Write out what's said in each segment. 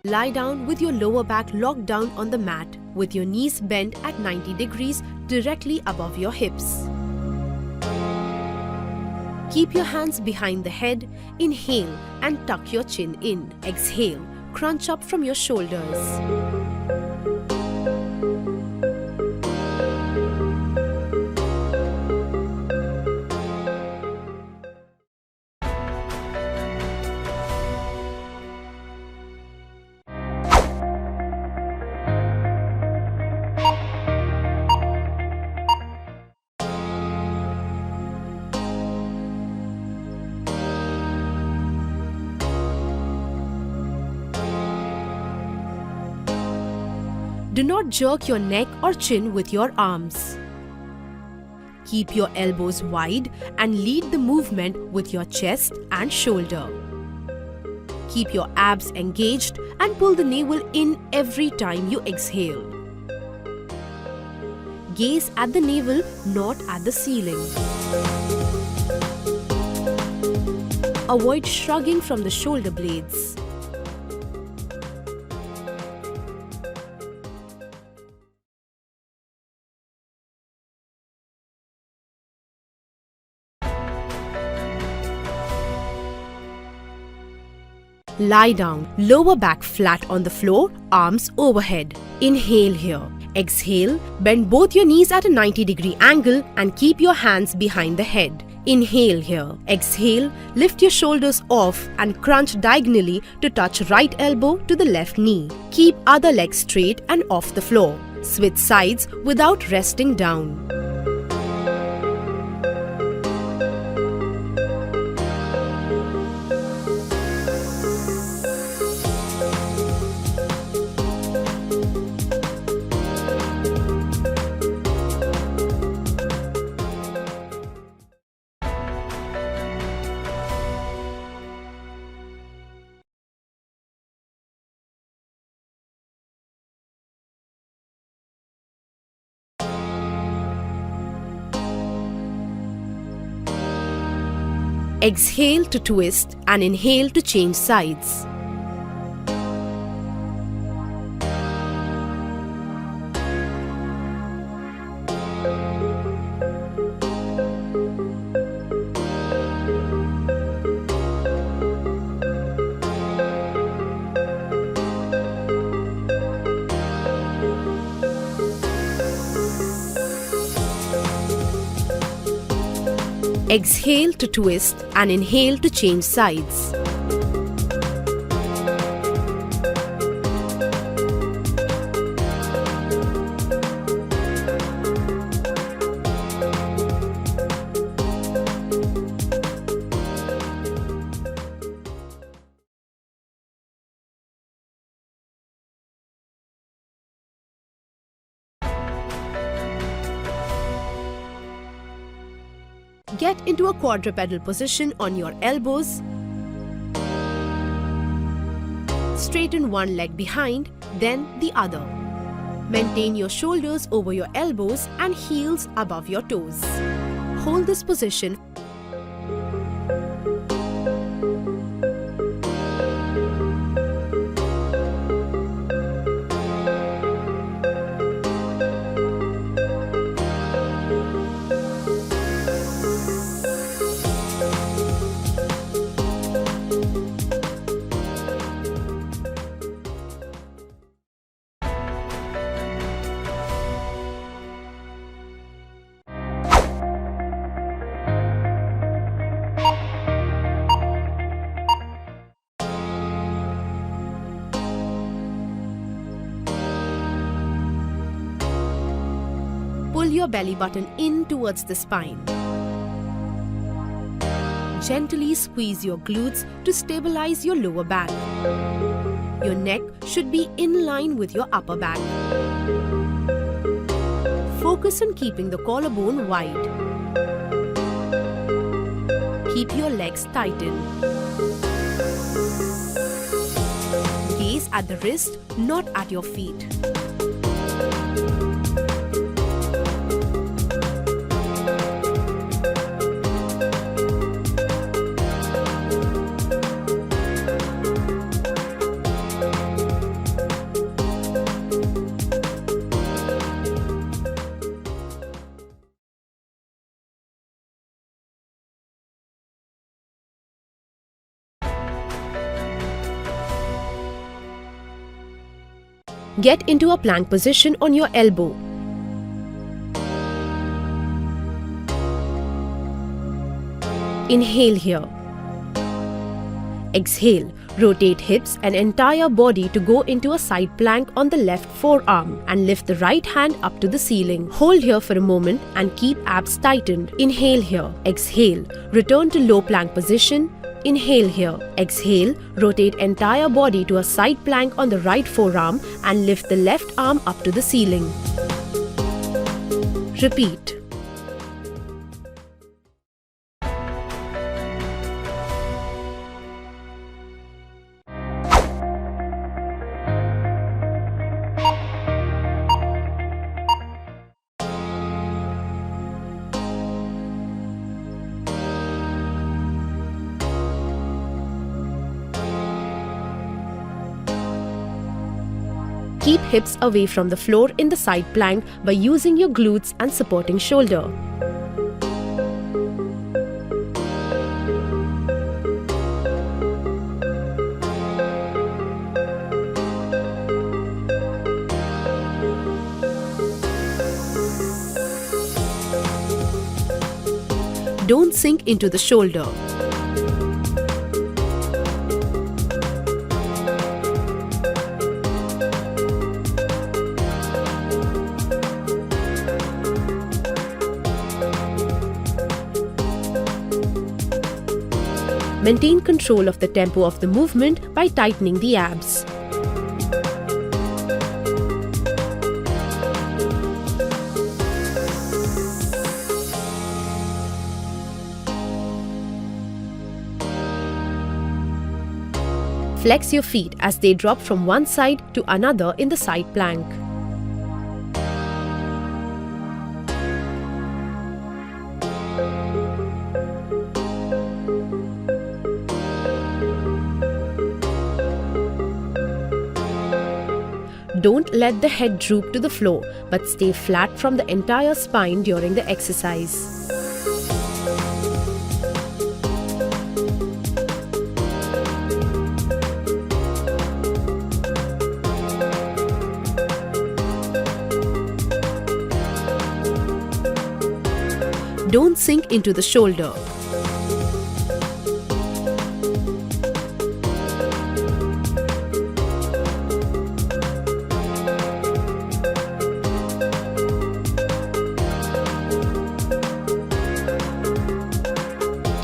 Lie down with your lower back locked down on the mat with your knees bent at 90 degrees directly above your hips. Keep your hands behind the head. Inhale and tuck your chin in. Exhale, crunch up from your shoulders. Do not jerk your neck or chin with your arms. Keep your elbows wide and lead the movement with your chest and shoulder. Keep your abs engaged and pull the navel in every time you exhale. Gaze at the navel, not at the ceiling. Avoid shrugging from the shoulder blades. Lie down, lower back flat on the floor, arms overhead. Inhale here. Exhale, bend both your knees at a 90-degree angle and keep your hands behind the head. Inhale here. Exhale, lift your shoulders off and crunch diagonally to touch right elbow to the left knee. Keep other leg straight and off the floor. Switch sides without resting down. Exhale to twist and inhale to change sides. Exhale to twist and inhale to change sides. Get into a quadrupedal position on your elbows. Straighten one leg behind, then the other. Maintain your shoulders over your elbows and heels above your toes. Hold this position. Pull your belly button in towards the spine. Gently squeeze your glutes to stabilize your lower back. Your neck should be in line with your upper back. Focus on keeping the collarbone wide. Keep your legs tightened. Gaze at the wrist, not at your feet. Get into a plank position on your elbow. Inhale here. Exhale. Rotate hips and entire body to go into a side plank on the left forearm and lift the right hand up to the ceiling. Hold here for a moment and keep abs tightened. Inhale here. Exhale. Return to low plank position. Inhale here. Exhale. Rotate entire body to a side plank on the right forearm and lift the left arm up to the ceiling. Repeat. Keep hips away from the floor in the side plank by using your glutes and supporting shoulder. Don't sink into the shoulder. Maintain control of the tempo of the movement by tightening the abs. Flex your feet as they drop from one side to another in the side plank. Don't let the head droop to the floor, but stay flat from the entire spine during the exercise. Don't sink into the shoulder.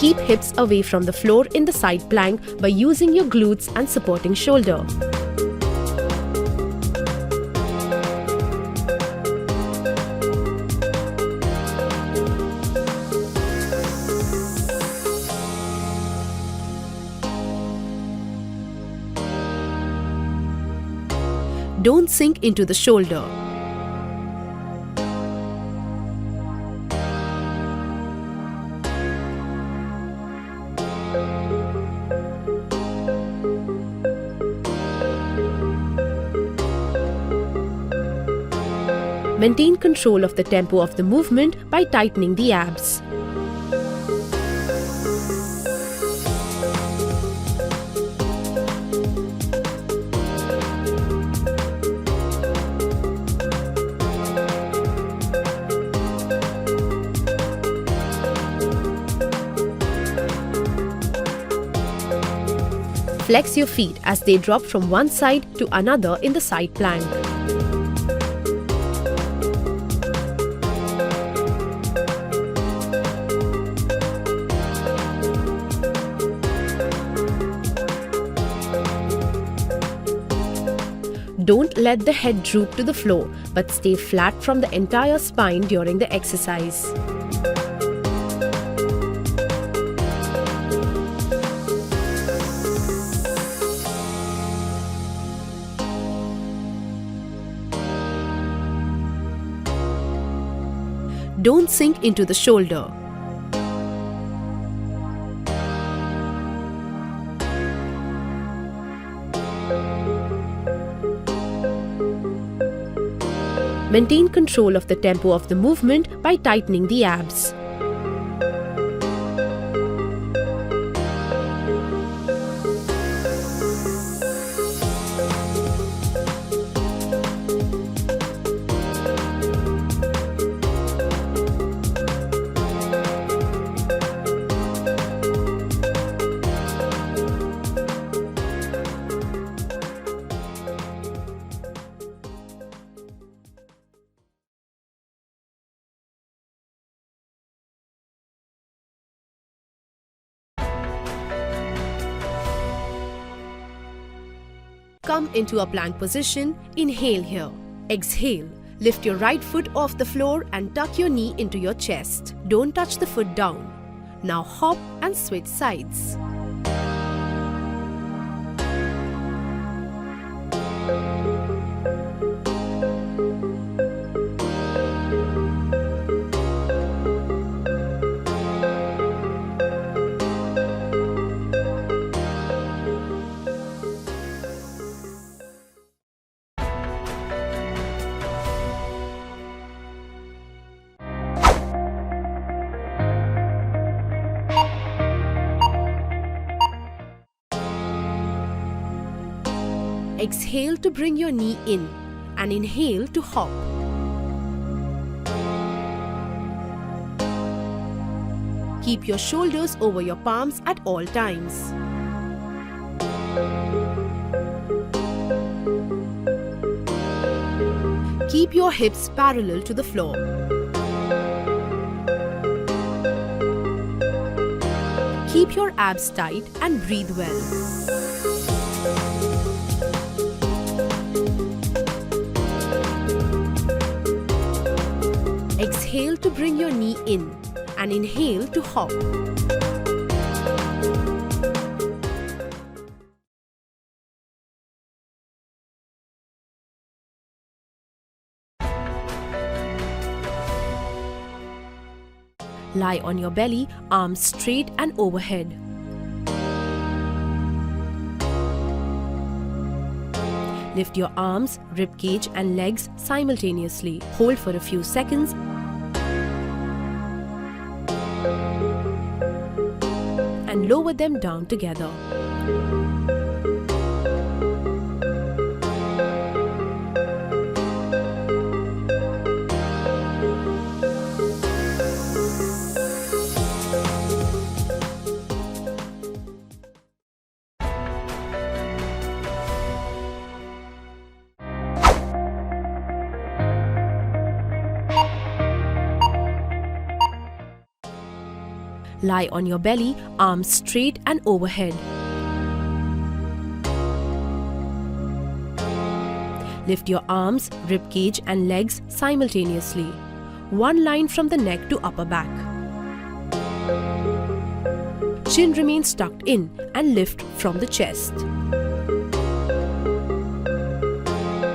Keep hips away from the floor in the side plank by using your glutes and supporting shoulder. Don't sink into the shoulder. Maintain control of the tempo of the movement by tightening the abs. Flex your feet as they drop from one side to another in the side plank. Don't let the head droop to the floor, but stay flat from the entire spine during the exercise. Don't sink into the shoulder. Maintain control of the tempo of the movement by tightening the abs. come into a plank position, inhale here. Exhale. Lift your right foot off the floor and tuck your knee into your chest. Don't touch the foot down. Now hop and switch sides. Exhale to bring your knee in and inhale to hop. Keep your shoulders over your palms at all times. Keep your hips parallel to the floor. Keep your abs tight and breathe well. Exhale to bring your knee in and inhale to hop. Lie on your belly, arms straight and overhead. Lift your arms, ribcage and legs simultaneously. Hold for a few seconds. And lower them down together. Lie on your belly, arms straight and overhead. Lift your arms, ribcage and legs simultaneously. One line from the neck to upper back. Chin remains tucked in and lift from the chest.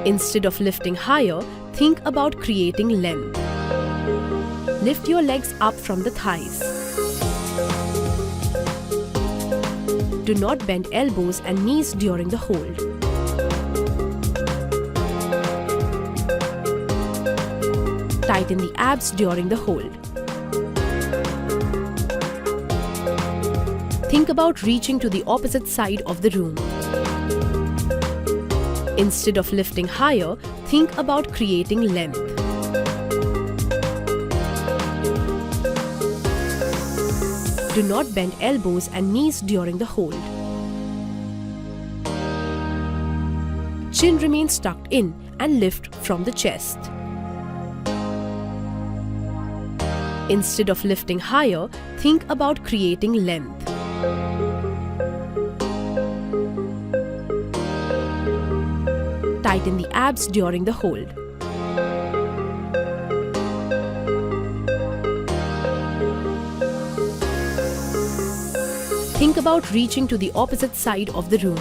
Instead of lifting higher, think about creating length. Lift your legs up from the thighs. Do not bend elbows and knees during the hold. Tighten the abs during the hold. Think about reaching to the opposite side of the room. Instead of lifting higher, think about creating length. Do not bend elbows and knees during the hold. Chin remains tucked in and lift from the chest. Instead of lifting higher, think about creating length. Tighten the abs during the hold. Think about reaching to the opposite side of the room.